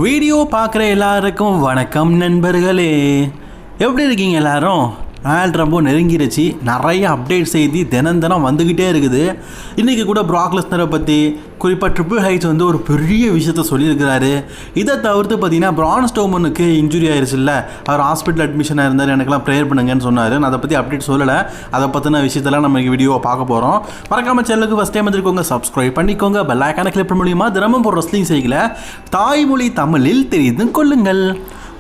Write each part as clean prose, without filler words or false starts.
Video பார்க்குற எல்லாருக்கும் வணக்கம் நண்பர்களே. எப்படி இருக்கீங்க எல்லாரும்? நாள் ரொம்ப நெருங்கிடுச்சு. நிறைய அப்டேட் செய்தி தினம் வந்துக்கிட்டே இருக்குது. இன்றைக்கி கூட ப்ராக் லெஸ்னரை பற்றி குறிப்பாக ட்ரிபிள் ஹைட்ஸ் வந்து ஒரு பெரிய விஷயத்த சொல்லியிருக்கிறாரு. இதை தவிர்த்து பார்த்தீங்கன்னா பிரான் ஸ்டோமனுக்கு இன்ஜுரி ஆயிடுச்சுல்ல, அவர் ஹாஸ்பிட்டல் அட்மிஷனாக இருந்தார், எனக்கெல்லாம் ப்ரேயர் பண்ணுங்கன்னு சொன்னார். நான் அதை பற்றி அப்டேட் சொல்லலை. அதை பற்றின விஷயத்தெல்லாம் நம்ம வீடியோவை பார்க்க போகிறோம். மறக்காம சேனலுக்கு ஃபஸ்ட் டைம் வந்துருக்கோங்க, சப்ஸ்கிரைப் பண்ணிக்கோங்க. பெல் ஐகானை கிளிக் பண்ண மூலியமாக தினமும் போகிற ரெஸ்லிங் செய்திகளை தாய்மொழி தமிழில் தெரிந்து கொள்ளுங்கள்.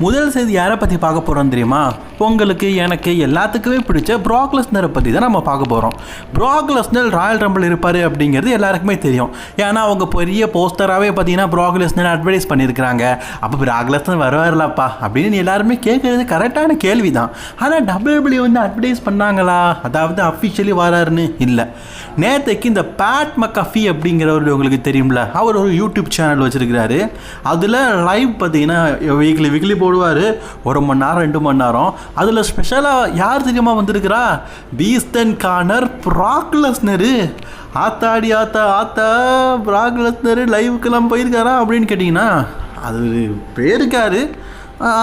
முதல் செய்தி யாரை பற்றி பார்க்க போகிறோம் தெரியுமா? உங்களுக்கு எனக்கு எல்லாத்துக்குமே பிடிச்ச ப்ராக் லெஸ்னரை பற்றி தான் நம்ம பார்க்க போகிறோம். ப்ராக் லெஸ்னர் ராயல் ரம்பிள் இருப்பார் அப்படிங்கிறது எல்லாருக்குமே தெரியும். ஏன்னா அவங்க பெரிய போஸ்டராகவே பார்த்தீங்கன்னா ப்ராக் லெஸ்னர் அட்வர்டைஸ் பண்ணியிருக்கிறாங்க. அப்போ ப்ராக் லெஸ்னர் வரலாப்பா அப்படின்னு எல்லாருமே கேட்குறது கரெக்டான கேள்வி தான். ஆனால் WWE வந்து அட்வர்டைஸ் பண்ணாங்களா, அதாவது அஃபிஷியலி வராருன்னு இல்லை. நேற்றுக்கு இந்த பேட் மக்கஃபி அப்படிங்கிறவர் உங்களுக்கு தெரியும்ல, அவர் ஒரு யூடியூப் சேனல் வச்சுருக்கிறாரு. அதில் லைவ் பார்த்தீங்கன்னா வீக்லி போடுவார், 1 மணி நேரம் 2 மணி நேரம். அதில் ஸ்பெஷலாக யார் தெரியுமா வந்திருக்கிறா? பீஸ்டன் கார்னர் ப்ராக் லெஸ்னர். ஆத்தாடி ஆத்தா ப்ராக் லெஸ்னர் லைவுக்கெல்லாம் போயிருக்காரா அப்படின்னு கேட்டிங்கன்னா, அது போயிருக்காரு,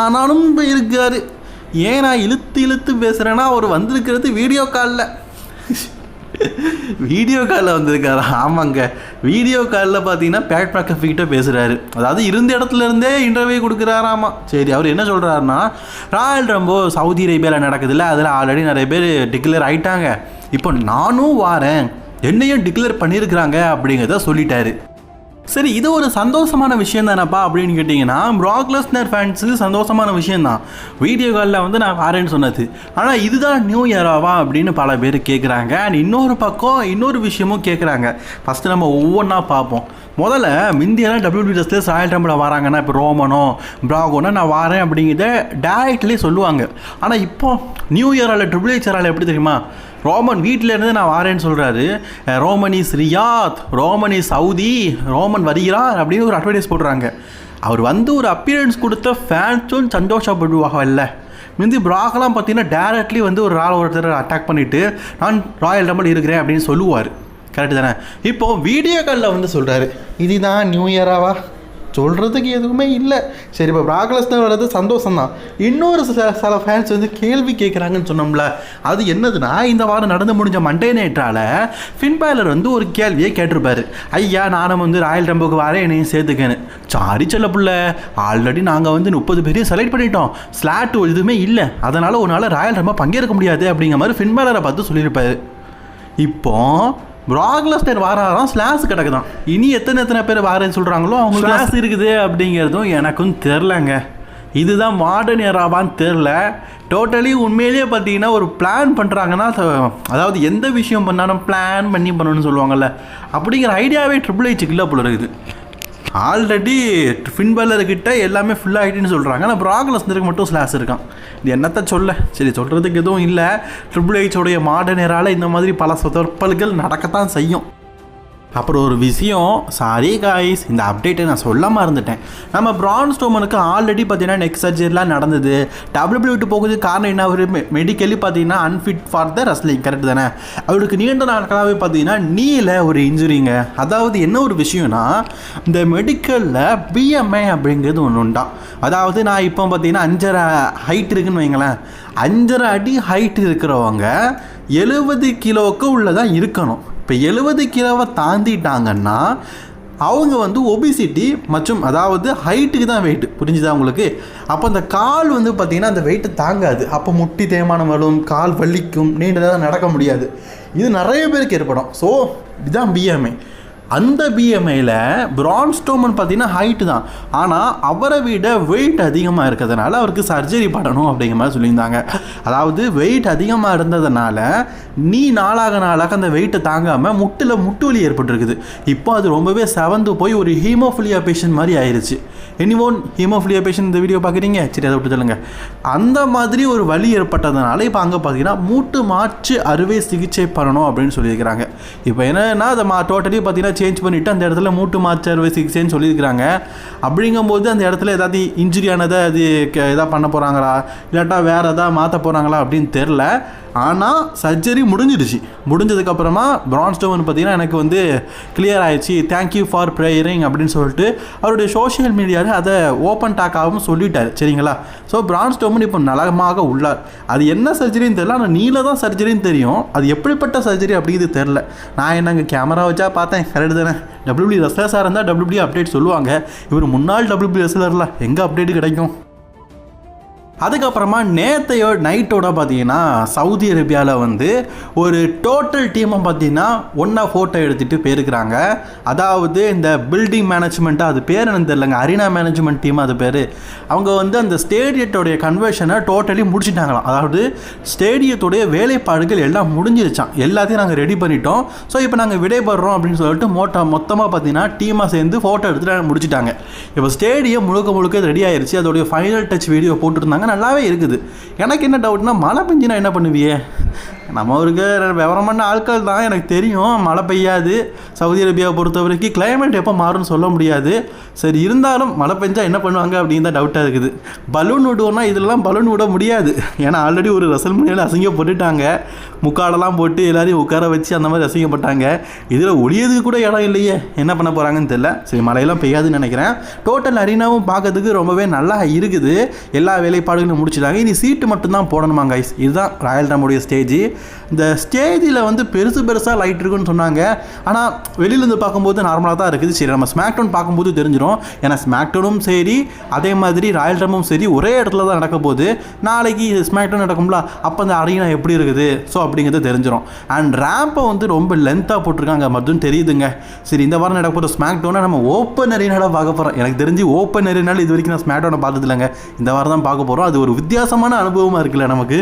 ஆனாலும் போயிருக்காரு. ஏன் நான் இழுத்து பேசுகிறேன்னா, அவர் வந்திருக்கிறது வீடியோ காலில் வந்திருக்காரு. ஆமாங்க, வீடியோ காலில் பார்த்தீங்கன்னா பேட் மக்கஃபி கிட்ட பேசுகிறாரு. அதாவது இருந்த இடத்துல இருந்தே இன்டர்வியூ கொடுக்குறாராமா. சரி, அவர் என்ன சொல்கிறாருன்னா, ராயல் ரம்பிள் சவுதி அரேபியாவில் நடக்குதுல்ல, அதில் ஆல்ரெடி நிறைய பேர் டிக்ளேர் ஆகிட்டாங்க. இப்போ நானும் வாரேன், என்னையும் டிக்ளேர் பண்ணியிருக்கிறாங்க அப்படிங்கிறத சொல்லிட்டாரு. சரி, இது ஒரு சந்தோஷமான விஷயம் தானப்பா அப்படின்னு கேட்டிங்கன்னா, ப்ராக் லெஸ்னர் ஃபேன்ஸுக்கு சந்தோஷமான விஷயந்தான் வீடியோ காலில் வந்து நான் வரேன்னு சொன்னது. ஆனால் இதுதான் நியூ இயராவா அப்படின்னு பல பேர் கேட்குறாங்க. அண்ட் இன்னொரு பக்கம் இன்னொரு விஷயமும் கேட்குறாங்க. ஃபஸ்ட்டு நம்ம ஒவ்வொன்றா பார்ப்போம். முதல்ல முந்தியெல்லாம் WWE ரெஸ்லர்ஸ் ராயல் ரம்பிள் வராங்கன்னா, இப்போ ரோமனோ ப்ராகோனா நான் வரேன் அப்படிங்கிறத டேரக்ட்லேயே சொல்லுவாங்க. ஆனால் இப்போ நியூ இயரால் ட்ரிபிள் ஹெச் எப்படி தெரியுமா, ரோமன் வீட்டிலேருந்து நான் வரேன்னு சொல்கிறாரு. Roman is Riyadh, Roman is Saudi, Roman வருகிறார் அப்படின்னு ஒரு அட்வர்டைஸ் போடுறாங்க. அவர் வந்து ஒரு அப்பியரன்ஸ் கொடுத்த ஃபேன்ஸும் சந்தோஷப்படுவாங்க இல்லை. முந்தி ப்ராக்லாம் பார்த்தீங்கன்னா டேரக்ட்லி வந்து ஒரு ஒருத்தர் அட்டாக் பண்ணிவிட்டு நான் ராயல் ரம்பிள் இருக்கிறேன் அப்படின்னு சொல்லுவார். கரெக்டு தானே? இப்போது வீடியோ காலில் வந்து சொல்கிறாரு, இதுதான் நியூ இயராவா? சொல்கிறதுக்கு எதுவுமே இல்லை. சரி, இப்போ ப்ராக் லெஸ்னர் வர்றது சந்தோஷம்தான். இன்னொரு சில ஃபேன்ஸ் வந்து கேள்வி கேட்குறாங்கன்னு சொன்னோம்ல, அது என்னதுன்னா, இந்த வாரம் நடந்து முடிஞ்ச மண்டே நைட்டால் ஃபின் பேலர் வந்து ஒரு கேள்வியை கேட்டிருப்பாரு. ஐயா, நானும் வந்து ராயல் ரம்பிளுக்கு வரேன், என்னையும் சேர்த்துக்கேன்னு. சாரி சொல்ல புள்ள, ஆல்ரெடி நாங்கள் வந்து 30 பேரையும் செலக்ட் பண்ணிட்டோம், ஸ்லாட் எதுவுமே இல்லை, அதனால் ஒரு நாள் ராயல் ரம்பிள் பங்கேற்க முடியாது அப்படிங்கிற மாதிரி ஃபின் பேலரை பார்த்து சொல்லியிருப்பாரு. இப்போ ப்ராக் லெஸ்னர் வாராரம் ஸ்லாஸ் கிடக்குதான். இனி எத்தனை பேர் வாரேன்னு சொல்கிறாங்களோ அவங்க ஸ்லாஸ் இருக்குது அப்படிங்கிறதும் எனக்கும் தெரிலங்க. இதுதான் மாடர்ன் ஏராவான்னு தெரில. டோட்டலி உண்மையிலேயே பார்த்தீங்கன்னா ஒரு பிளான் பண்ணுறாங்கன்னா, அதாவது எந்த விஷயம் பண்ணாலும் பிளான் பண்ணி பண்ணணும்னு சொல்லுவாங்கள்ல, அப்படிங்கிற ஐடியாவே ட்ரிபிள் ஹெச்சுக்கு இல்லை போல இருக்குது. ஆல்ரெடி ஃபின் பேலர்கிட்ட எல்லாமே ஃபுல்லாக ஆகிட்டுன்னு சொல்கிறாங்க. ஆனால் ப்ராக் லெஸ்னருக்கு மட்டும் ஸ்லாஸ் இருக்கான். இது என்னத்தை சொல்ல, சரி சொல்கிறதுக்கு எதுவும் இல்லை. ட்ரிபிள் ஹெச்சோடைய மாடர்ன் ஏரால இந்த மாதிரி பல சொற்பல்கள் நடக்கத்தான் செய்யும். அப்புறம் ஒரு விஷயம், சாரி காய்ஸ், இந்த அப்டேட்டை நான் சொல்லாமல் இருந்துட்டேன். நம்ம பிரான் ஸ்டோமனுக்கு ஆல்ரெடி பார்த்தீங்கன்னா நெக் சர்ஜரிலாம் நடந்தது. WWE விட்டு போகிறதுக்கு காரணம் என்ன, அவர் மெடிக்கலி பார்த்தீங்கன்னா unfit for the wrestling. Correct தானே? அவருக்கு நீண்ட நாட்களாகவே பார்த்தீங்கன்னா நீல ஒரு இன்ஜுரிங்க. அதாவது என்ன ஒரு விஷயம்னா, இந்த மெடிக்கலில் BMI அப்படிங்கிறது ஒன்று உண்டாம். அதாவது நான் இப்போ பார்த்தீங்கன்னா 5.5 ஹைட் இருக்குன்னு வைங்களேன். 5.5 அடி ஹைட் இருக்கிறவங்க 70 கிலோவுக்கு உள்ளதான் இருக்கணும். இப்போ 70 கிலோவை தாண்டிட்டாங்கன்னா அவங்க வந்து ஒபிசிட்டி மற்றும் அதாவது ஹைட்டுக்கு தான் வெயிட். புரிஞ்சுதா உங்களுக்கு? அப்போ அந்த கால் வந்து பார்த்திங்கன்னா அந்த வெயிட்டு தாங்காது. அப்போ முட்டி தேய்மானம் வரும், கால் வலிக்கும், நீண்டதாக நடக்க முடியாது. இது நிறைய பேருக்கு ஏற்படும். ஸோ இதுதான் BMI. அந்த BMIயில் பிரான் ஸ்டோமன் பார்த்தீங்கன்னா ஹைட்டு தான், ஆனால் அவரை விட வெயிட் அதிகமாக இருக்கிறதுனால அவருக்கு சர்ஜரி பண்ணணும் அப்படிங்கிற மாதிரி சொல்லியிருந்தாங்க. அதாவது வெயிட் அதிகமாக இருந்ததுனால நீ நாளாக அந்த வெயிட்டை தாங்காமல் முட்டு வலி ஏற்பட்டுருக்குது. இப்போ அது ரொம்பவே செவந்து போய் ஒரு ஹீமோஃபிலியா பேஷண்ட் மாதிரி ஆயிடுச்சு. எனிவோன் ஹீமோஃபிலியா பேஷண்ட் இந்த வீடியோ பார்க்குறீங்க, சரி அதை விட்டு சொல்லுங்கள். அந்த மாதிரி ஒரு வலி ஏற்பட்டதுனால இப்போ அங்கே பார்த்தீங்கன்னா மூட்டு மாற்று அறுவை சிகிச்சை பண்ணணும் அப்படின்னு சொல்லியிருக்கிறாங்க. இப்போ என்னன்னா அதை டோட்டலி பார்த்தீங்கன்னா சேஞ்ச் பண்ணிவிட்டு அந்த இடத்துல மூட்டு மாற்று அறுவை சிகிச்சைன்னு சொல்லியிருக்கிறாங்க. அப்படிங்கும்போது அந்த இடத்துல ஏதாவது இன்ஜுரி ஆனதை அது எதாவது பண்ண போகிறாங்களா, இல்லாட்டா வேறு எதாவது மாற்ற போகிறாங்களா அப்படின்னு தெரில. ஆனால் சர்ஜரி முடிஞ்சதுக்கப்புறமா பிரான் ஸ்ட்ரோமன் பார்த்தீங்கன்னா எனக்கு வந்து கிளியர் ஆயிடுச்சு, தேங்க்யூ ஃபார் ப்ரேயரிங் அப்படின்னு சொல்லிட்டு அவருடைய சோஷியல் மீடியாவில் அதை ஓப்பன் டாக்காகவும் சொல்லிட்டார். சரிங்களா? ஸோ பிரான் ஸ்ட்ரோமன் இப்போ நலமாக உள்ளார். அது என்ன சர்ஜரின்னு தெரியல, ஆனால் நீல தான் சர்ஜரின்னு தெரியும். அது எப்படிப்பட்ட சர்ஜரி அப்படிங்கிறது தெரில. நான் என்னங்க கேமரா வச்சா பார்த்தேன், கரெக்டு தானே. WWE ரெஸ்லர்ஸாக இருந்தால் WWE அப்டேட் சொல்லுவாங்க. இவர் முன்னாள் WWE ரெஸ்லரில் எங்கே அப்டேட் கிடைக்கும்? அதுக்கப்புறமா நைட்டோட பார்த்தீங்கன்னா சவுதி அரேபியாவில் வந்து ஒரு டோட்டல் டீமை பார்த்தீங்கன்னா ஒன்றா ஃபோட்டோ எடுத்துகிட்டு போயிருக்கிறாங்க. அதாவது இந்த பில்டிங் மேனேஜ்மெண்ட்டாக அது பேர் எனக்கு தெரியலங்க, அரினா மேனேஜ்மெண்ட் டீம் அது பேர். அவங்க வந்து அந்த ஸ்டேடியத்தோடைய கன்வர்ஷனை டோட்டலி முடிச்சிட்டாங்களாம். அதாவது ஸ்டேடியத்துடைய வேலைப்பாடுகள் எல்லாம் முடிஞ்சிருச்சான், எல்லாத்தையும் நாங்கள் ரெடி பண்ணிட்டோம். ஸோ இப்போ நாங்கள் விடைபெறோம் அப்படின்னு சொல்லிட்டு மொத்தமாக பார்த்தீங்கன்னா டீமாக சேர்ந்து ஃபோட்டோ எடுத்துகிட்டு முடிச்சிட்டாங்க. இப்போ ஸ்டேடியம் முழுக்க ரெடி ஆயிடுச்சு. அதோடைய ஃபைனல் டச் வீடியோ போட்டுருந்தாங்க, நல்லாவே இருக்குது. எனக்கு என்ன டவுட்னா, மழை பெஞ்சினா என்ன பண்ணுவியே? நம்ம அவருக்கு விவரமான ஆட்கள் தான், எனக்கு தெரியும் மழை பெய்யாது. சவுதி அரேபியாவை பொறுத்த வரைக்கும் கிளைமேட் எப்போ மாறும்னு சொல்ல முடியாது. சரி, இருந்தாலும் மழை பெஞ்சால் என்ன பண்ணுவாங்க அப்படின்னு தான் டவுட்டாக இருக்குது. பலூன் விடுவோன்னா இதெல்லாம் பலூன் விட முடியாது. ஏன்னா ஆல்ரெடி ஒரு ரெசல்மனியில் அசிங்கப்பட்டுட்டாங்க, முக்காடெல்லாம் போட்டு எல்லாரையும் உட்கார வச்சு அந்த மாதிரி அசிங்கப்பட்டாங்க. இதில் ஒளியதுக்கு கூட இடம் இல்லையே, என்ன பண்ண போகிறாங்கன்னு தெரியல. சரி, மழையெல்லாம் பெய்யாதுன்னு நினைக்கிறேன். டோட்டல் அரினாவும் பார்க்கறதுக்கு ரொம்பவே நல்லா இருக்குது. எல்லா வேலைப்பாடுகளும் முடிச்சிட்டாங்க. இனி சீட்டு மட்டும்தான் போடணுமா கைஸ். இதுதான் ராயல் ரம்புடைய ஸ்டேஜ். இந்த ஸ்டேஜில் வந்து பெருசாக லைட் இருக்குன்னு சொன்னாங்க. ஆனால் வெளியிலேருந்து பார்க்கும்போது நார்மலாக தான் இருக்குது. சரி, நம்ம ஸ்மாக் டவுன் பார்க்கும்போது தெரிஞ்சிடும். ஏன்னா ஸ்மாக் டவுனும் சரி, அதே மாதிரி ராயல் ரம்பும் சரி, ஒரே இடத்துல தான் நடக்க போகுது. நாளைக்கு ஸ்மாக் டவுன் நடக்கும்ல, அப்போ அந்த அரீனா எப்படி இருக்குது ஸோ அப்படிங்கிறது தெரிஞ்சிடும். அண்ட் ரேம்பை வந்து ரொம்ப லென்த்தாக போட்டிருக்காங்க மட்டும் தெரியுதுங்க. சரி, இந்த வாரம் நடக்க போகிற ஸ்மாக் டவுனை நம்ம ஓப்பன் அரீனால பார்க்க போகிறோம். எனக்கு தெரிஞ்சு ஓப்பன் அரீனால இது வரைக்கும் நான் ஸ்மாக் டவுனை பார்த்தது இல்லைங்க. இந்த வாரம் தான் பார்க்க போகிறோம். அது ஒரு வித்தியாசமான அனுபவமாக இருக்குல்ல நமக்கு.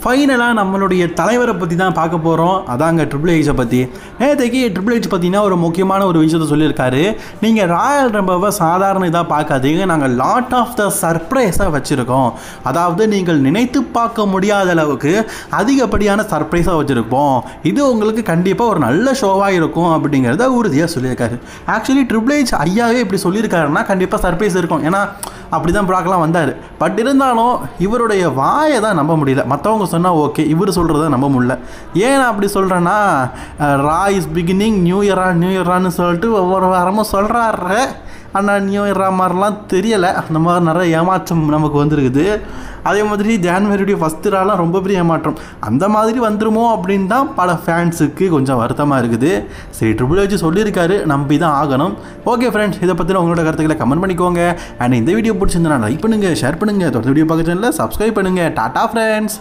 ஃபைனலாக நம்மளுடைய தலைவரை பற்றி தான் பார்க்க போகிறோம். அதாங்க ட்ரிபிள் ஹெச்சை பற்றி. நேற்றுக்கு ட்ரிபிள் ஹெச் பார்த்தீங்கன்னா ஒரு முக்கியமான ஒரு விஷயத்தை சொல்லியிருக்காரு. நீங்கள் ராயல் ரம்பவை சாதாரண இதாக பார்க்காதீங்க, நாங்கள் லாட் ஆஃப் த சர்ப்ரைஸாக வச்சுருக்கோம். அதாவது நீங்கள் நினைத்து பார்க்க முடியாத அளவுக்கு அதிகப்படியான சர்ப்ரைஸாக வச்சுருப்போம். இது உங்களுக்கு கண்டிப்பாக ஒரு நல்ல ஷோவாக இருக்கும் அப்படிங்கிறத உறுதியாக சொல்லியிருக்காரு. ஆக்சுவலி ட்ரிபிள் ஹெச் ஐயாவே இப்படி சொல்லியிருக்காருன்னா கண்டிப்பாக சர்ப்ரைஸ் இருக்கும். ஏன்னா அப்படி தான் ப்ராக்லாம் வந்தார். பட் இருந்தாலும் இவருடைய வாயை தான் நம்ப முடியல. மற்றவங்க சொன்னால் ஓகே, இவர் சொல்கிறத நம்ப முடியல. ஏன் அப்படி சொல்கிறேன்னா, ரா இஸ் பிகினிங் நியூ இயரான்னு சொல்லிட்டு ஒவ்வொரு வாரமும் சொல்கிறாரு. ஆனால் நியூ இயரா மாதிரிலாம் தெரியலை. அந்த மாதிரி நிறைய ஏமாற்றம் நமக்கு வந்துருக்குது. அதே மாதிரி ஜான்வரியுடைய ஃபஸ்ட்டு நாளாக ரொம்ப பெரிய ஏமாற்றம் அந்த மாதிரி வந்துருமோ அப்படின்னு தான் பல ஃபேன்ஸுக்கு கொஞ்சம் வருத்தமாக இருக்குது. சரி, ட்ரிபிள் ஹெச் சொல்லியிருக்காரு, நம்பி தான் ஆகணும். ஓகே ஃப்ரெண்ட்ஸ், இதை பற்றின உங்களோட கருத்துக்களை கமெண்ட் பண்ணிக்கோங்க. அண்ட் இந்த வீடியோ பிடிச்சிருந்தா லைக் பண்ணுங்கள், ஷேர் பண்ணுங்கள், தொடர்ந்து வீடியோ பார்க்க சேனலில் சப்ஸ்கிரைப் பண்ணுங்கள். டாடா ஃப்ரெண்ட்ஸ்.